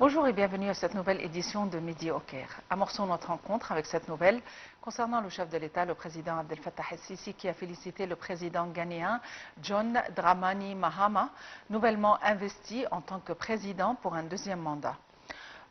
Bonjour et bienvenue à cette nouvelle édition de Midi au Caire. Amorçons notre rencontre avec cette nouvelle concernant le chef de l'État, le président Abdel Fattah el-Sisi, qui a félicité le président ghanéen John Dramani Mahama, nouvellement investi en tant que président pour un deuxième mandat.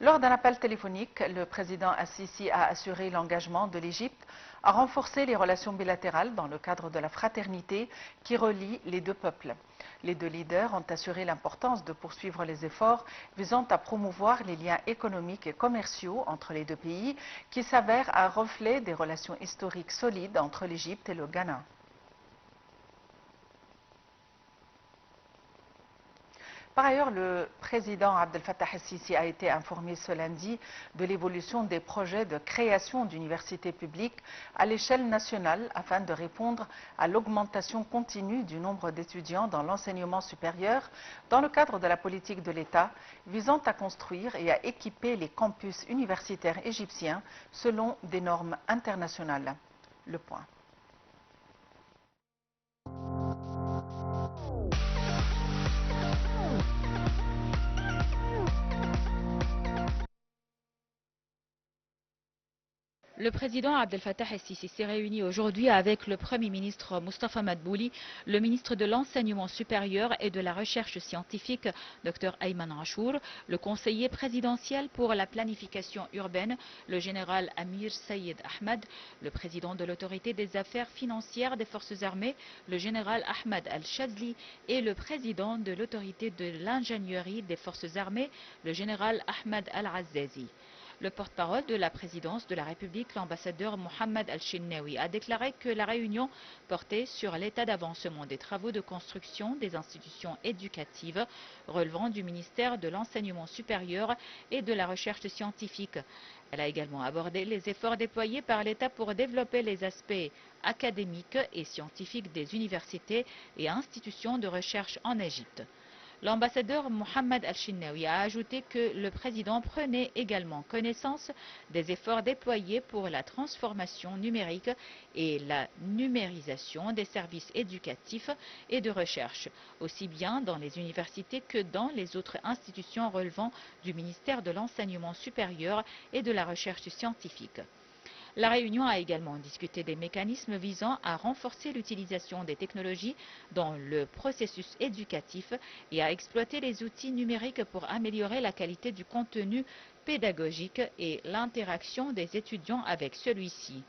Lors d'un appel téléphonique, le président el-Sisi a assuré l'engagement de l'Égypte à renforcer les relations bilatérales dans le cadre de la fraternité qui relie les deux peuples. Les deux leaders ont assuré l'importance de poursuivre les efforts visant à promouvoir les liens économiques et commerciaux entre les deux pays qui s'avèrent un reflet des relations historiques solides entre l'Égypte et le Ghana. Par ailleurs, le président Abdel Fattah el-Sisi a été informé ce lundi de l'évolution des projets de création d'universités publiques à l'échelle nationale afin de répondre à l'augmentation continue du nombre d'étudiants dans l'enseignement supérieur dans le cadre de la politique de l'État visant à construire et à équiper les campus universitaires égyptiens selon des normes internationales. Le point. Le président Abdel Fattah el-Sisi s'est réuni aujourd'hui avec le Premier ministre Moustapha Madbouli, le ministre de l'Enseignement supérieur et de la Recherche scientifique Dr Ayman Achour, le conseiller présidentiel pour la planification urbaine, le général Amir Sayed Ahmed, le président de l'autorité des affaires financières des forces armées, le général Ahmed Al-Shazli et le président de l'autorité de l'ingénierie des forces armées, le général Ahmed Al-Azzazi. Le porte-parole de la présidence de la République, l'ambassadeur Mohamed Al-Chinnaoui, a déclaré que la réunion portait sur l'état d'avancement des travaux de construction des institutions éducatives relevant du ministère de l'Enseignement supérieur et de la Recherche scientifique. Elle a également abordé les efforts déployés par l'État pour développer les aspects académiques et scientifiques des universités et institutions de recherche en Égypte. L'ambassadeur Mohamed Al-Chinnaoui a ajouté que le président prenait également connaissance des efforts déployés pour la transformation numérique et la numérisation des services éducatifs et de recherche, aussi bien dans les universités que dans les autres institutions relevant du ministère de l'Enseignement supérieur et de la Recherche scientifique. La réunion a également discuté des mécanismes visant à renforcer l'utilisation des technologies dans le processus éducatif et à exploiter les outils numériques pour améliorer la qualité du contenu pédagogique et l'interaction des étudiants avec celui-ci.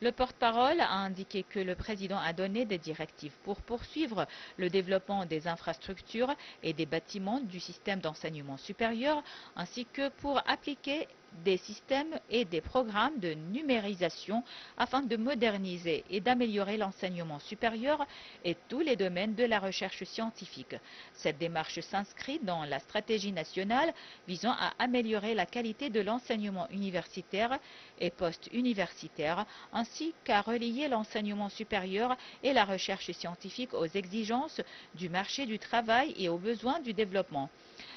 Le porte-parole a indiqué que le président a donné des directives pour poursuivre le développement des infrastructures et des bâtiments du système d'enseignement supérieur, ainsi que pour appliquer des systèmes et des programmes de numérisation afin de moderniser et d'améliorer l'enseignement supérieur et tous les domaines de la recherche scientifique. Cette démarche s'inscrit dans la stratégie nationale visant à améliorer la qualité de l'enseignement universitaire et post-universitaire, ainsi qu'à relier l'enseignement supérieur et la recherche scientifique aux exigences du marché du travail et aux besoins du développement.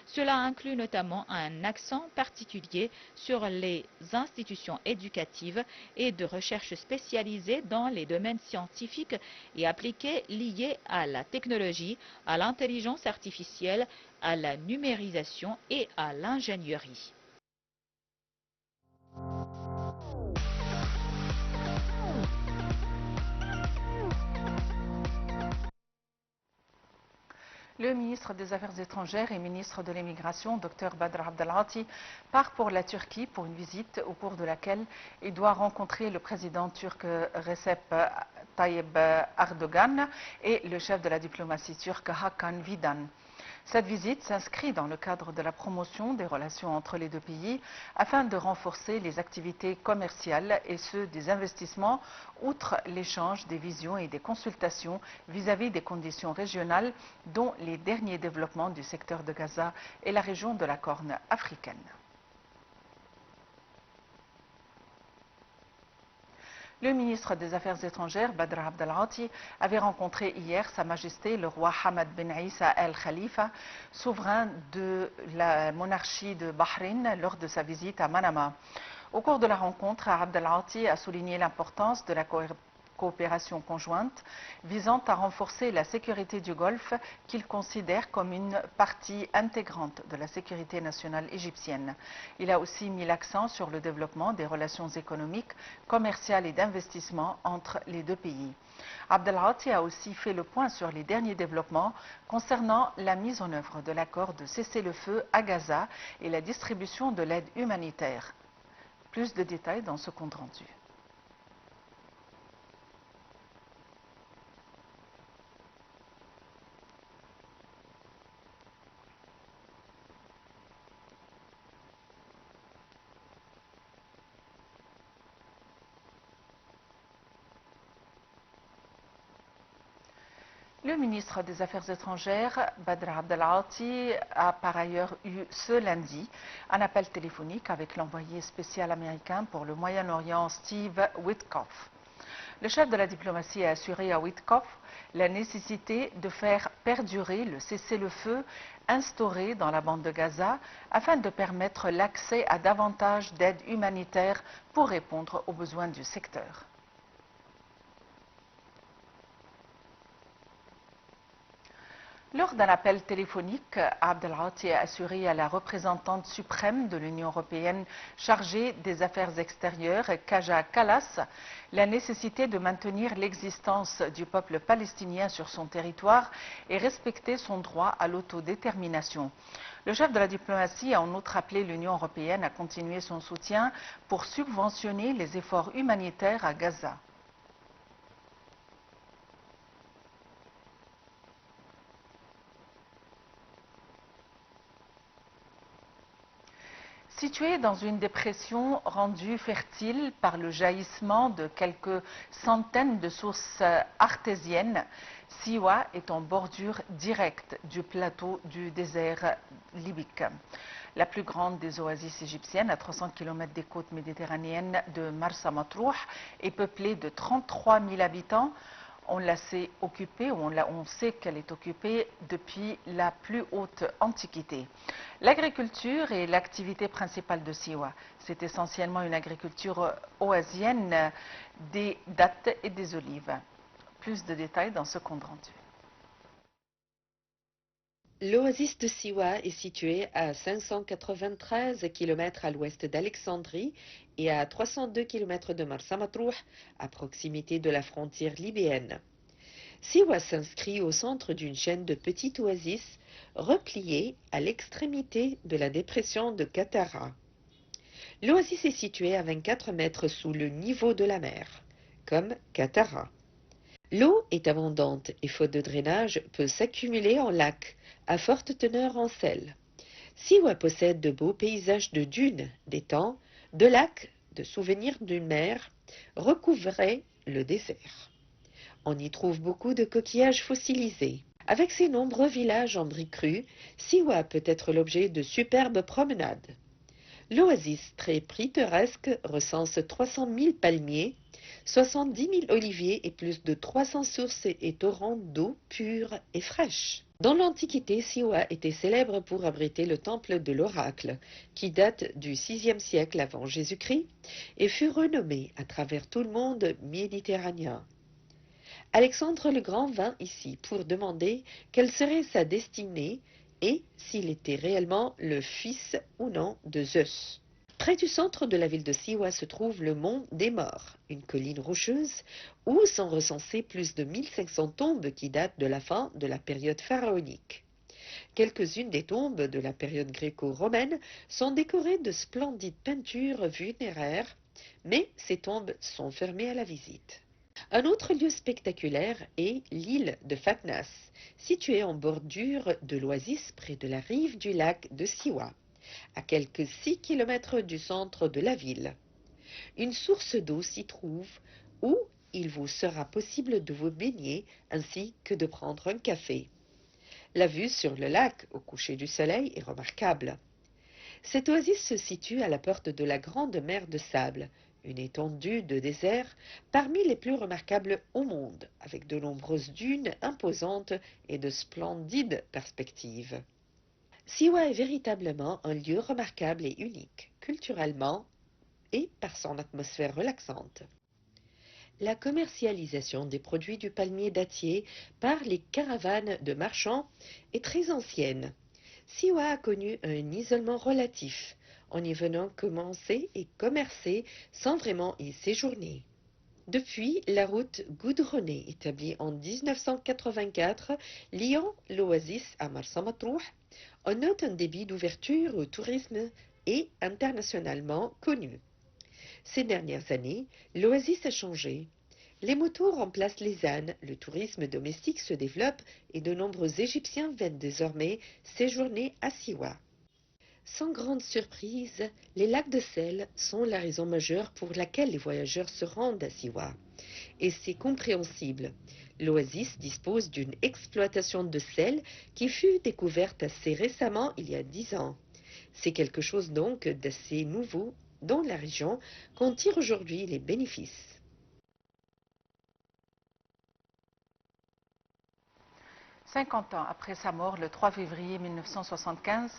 Cela inclut notamment un accent particulier sur les institutions éducatives et de recherche spécialisées dans les domaines scientifiques et appliqués liés à la technologie, à l'intelligence artificielle, à la numérisation et à l'ingénierie. Le ministre des Affaires étrangères et ministre de l'Immigration, Dr Badr Abdelghati, part pour la Turquie pour une visite au cours de laquelle il doit rencontrer le président turc Recep Tayyip Erdogan et le chef de la diplomatie turque Hakan Fidan. Cette visite s'inscrit dans le cadre de la promotion des relations entre les deux pays afin de renforcer les activités commerciales et ceux des investissements, outre l'échange des visions et des consultations vis-à-vis des conditions régionales, dont les derniers développements du secteur de Gaza et la région de la Corne africaine. Le ministre des Affaires étrangères, Badr Abdelghati, avait rencontré hier Sa Majesté le roi Hamad bin Issa Al Khalifa, souverain de la monarchie de Bahreïn, lors de sa visite à Manama. Au cours de la rencontre, Abdelghati a souligné l'importance de la coopération conjointe visant à renforcer la sécurité du Golfe qu'il considère comme une partie intégrante de la sécurité nationale égyptienne. Il a aussi mis l'accent sur le développement des relations économiques, commerciales et d'investissement entre les deux pays. Abdel Ati a aussi fait le point sur les derniers développements concernant la mise en œuvre de l'accord de cessez-le-feu à Gaza et la distribution de l'aide humanitaire. Plus de détails dans ce compte rendu. Le ministre des Affaires étrangères, Badr Abdel Ati, a par ailleurs eu ce lundi un appel téléphonique avec l'envoyé spécial américain pour le Moyen-Orient, Steve Witkoff. Le chef de la diplomatie a assuré à Witkoff la nécessité de faire perdurer le cessez-le-feu instauré dans la bande de Gaza afin de permettre l'accès à davantage d'aide humanitaire pour répondre aux besoins du secteur. Lors d'un appel téléphonique, Abdel Ati a assuré à la représentante suprême de l'Union européenne chargée des affaires extérieures, Kaja Kallas, la nécessité de maintenir l'existence du peuple palestinien sur son territoire et respecter son droit à l'autodétermination. Le chef de la diplomatie a en outre appelé l'Union européenne à continuer son soutien pour subventionner les efforts humanitaires à Gaza. Située dans une dépression rendue fertile par le jaillissement de quelques centaines de sources artésiennes, Siwa est en bordure directe du plateau du désert libique. La plus grande des oasis égyptiennes, à 300 km des côtes méditerranéennes de Marsa Matrouh, est peuplée de 33 000 habitants. On la sait occupée, on sait qu'elle est occupée depuis la plus haute antiquité. L'agriculture est l'activité principale de Siwa. C'est essentiellement une agriculture oasienne des dattes et des olives. Plus de détails dans ce compte rendu. L'oasis de Siwa est située à 593 km à l'ouest d'Alexandrie et à 302 km de Marsa Matrouh, à proximité de la frontière libyenne. Siwa s'inscrit au centre d'une chaîne de petites oasis repliées à l'extrémité de la dépression de Qattara. L'oasis est située à 24 mètres sous le niveau de la mer, comme Qattara. L'eau est abondante et faute de drainage peut s'accumuler en lac à forte teneur en sel. Siwa possède de beaux paysages de dunes, d'étangs, de lacs, de souvenirs d'une mer recouvrait le désert. On y trouve beaucoup de coquillages fossilisés. Avec ses nombreux villages en briques crues, Siwa peut être l'objet de superbes promenades. L'oasis très pittoresque recense 300 000 palmiers, 70 000 oliviers et plus de 300 sources et torrents d'eau pure et fraîche. Dans l'Antiquité, Siwa était célèbre pour abriter le temple de l'oracle, qui date du VIe siècle avant Jésus-Christ et fut renommé à travers tout le monde méditerranéen. Alexandre le Grand vint ici pour demander quelle serait sa destinée et s'il était réellement le fils ou non de Zeus. Près du centre de la ville de Siwa se trouve le mont des Morts, une colline rocheuse où sont recensées plus de 1500 tombes qui datent de la fin de la période pharaonique. Quelques-unes des tombes de la période gréco-romaine sont décorées de splendides peintures funéraires, mais ces tombes sont fermées à la visite. Un autre lieu spectaculaire est l'île de Fatnas, située en bordure de l'oasis près de la rive du lac de Siwa, à quelques 6 km du centre de la ville. Une source d'eau s'y trouve où il vous sera possible de vous baigner ainsi que de prendre un café. La vue sur le lac au coucher du soleil est remarquable. Cette oasis se situe à la porte de la Grande Mer de Sable, une étendue de désert parmi les plus remarquables au monde, avec de nombreuses dunes imposantes et de splendides perspectives. Siwa est véritablement un lieu remarquable et unique, culturellement et par son atmosphère relaxante. La commercialisation des produits du palmier dattier par les caravanes de marchands est très ancienne. Siwa a connu un isolement relatif, en y venant commencer et commercer sans vraiment y séjourner. Depuis, la route goudronnée établie en 1984 liant l'Oasis à Marsa Matrouh, on note un débit d'ouverture au tourisme et internationalement connu. Ces dernières années, l'Oasis a changé. Les motos remplacent les ânes, le tourisme domestique se développe et de nombreux Égyptiens viennent désormais séjourner à Siwa. Sans grande surprise, les lacs de sel sont la raison majeure pour laquelle les voyageurs se rendent à Siwa. Et c'est compréhensible. L'Oasis dispose d'une exploitation de sel qui fut découverte assez récemment, il y a 10 ans. C'est quelque chose donc d'assez nouveau dans la région qu'en tire aujourd'hui les bénéfices. 50 ans après sa mort, le 3 février 1975,